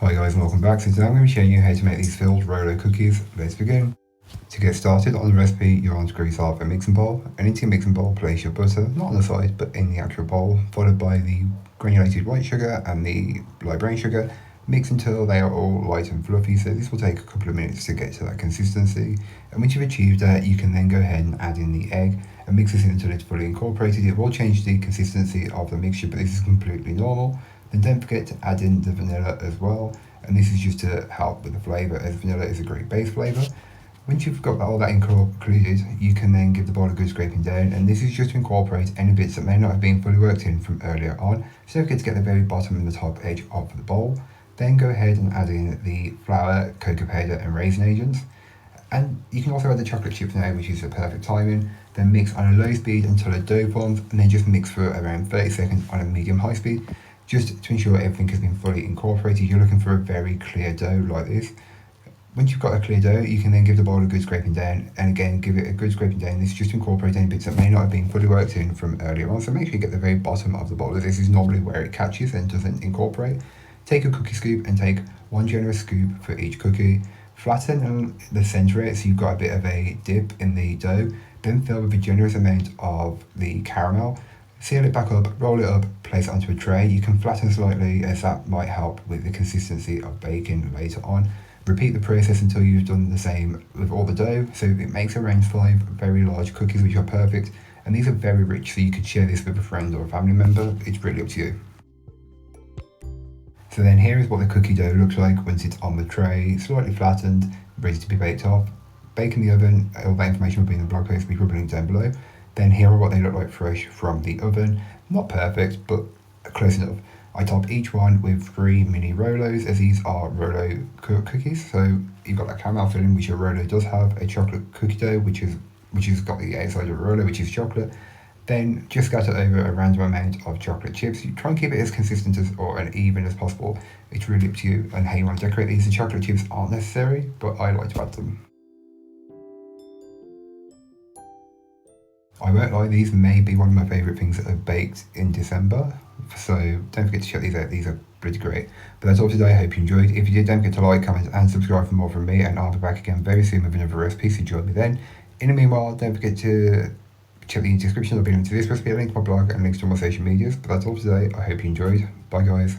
Hi guys and welcome back. So today I'm going to be showing you how to make these filled Rolo cookies. Let's begin. To get started on the recipe, you're on to grease half a mixing bowl, and into your mixing bowl place your butter, not on the side but in the actual bowl, followed by the granulated white sugar and the light brown sugar. Mix until they are all light and fluffy, so this will take a couple of minutes to get to that consistency. And once you've achieved that, you can then go ahead and add in the egg and mix this in until it's fully incorporated. It will change the consistency of the mixture, but this is completely normal. Then don't forget to add in the vanilla as well, and this is just to help with the flavour, as vanilla is a great base flavour. Once you've got all that included, you can then give the bowl a good scraping down, and this is just to incorporate any bits that may not have been fully worked in from earlier on. So don't forget to get the very bottom and the top edge of the bowl. Then go ahead and add in the flour, cocoa powder and raisin agents. And you can also add the chocolate chips now, which is the perfect timing. Then mix on a low speed until a dough forms, and then just mix for around 30 seconds on a medium-high speed. Just to ensure everything has been fully incorporated, you're looking for a very clear dough like this. Once you've got a clear dough, you can then give the bowl a good scraping down, and again give it a good scraping down. This is just to incorporate any bits that may not have been fully worked in from earlier on. So make sure you get the very bottom of the bowl, as this is normally where it catches and doesn't incorporate. Take a cookie scoop and take one generous scoop for each cookie. Flatten the centre it so you've got a bit of a dip in the dough. Then fill with a generous amount of the caramel. Seal it back up, roll it up, place it onto a tray. You can flatten slightly, as that might help with the consistency of baking later on. Repeat the process until you've done the same with all the dough. So it makes around 5 very large cookies, which are perfect. And these are very rich, so you could share this with a friend or a family member. It's really up to you. So then here is what the cookie dough looks like once it's on the tray, slightly flattened, ready to be baked off. Bake in the oven. All that information will be in the blog post, which will be linked down below. Then here are what they look like fresh from the oven. Not perfect, but close enough. I top each one with 3 mini Rolos, as these are Rolo cookies. So you've got that caramel filling, which a Rolo does have, a chocolate cookie dough, which has got the outside of a Rolo, which is chocolate. Then just scatter over a random amount of chocolate chips. You try and keep it as consistent as or and even as possible. It's really up to you and how you want to decorate these. The chocolate chips aren't necessary, but I like to add them. I won't lie, these may be one of my favourite things that I've baked in December, so don't forget to check these out. These are pretty great. But that's all today. I hope you enjoyed. If you did, don't forget to like, comment and subscribe for more from me, and I'll be back again very soon with another recipe, so join me then. In the meanwhile, don't forget to check the description. There'll be links to this recipe, a link to my blog and links to all my social medias. But that's all today. I hope you enjoyed. Bye guys.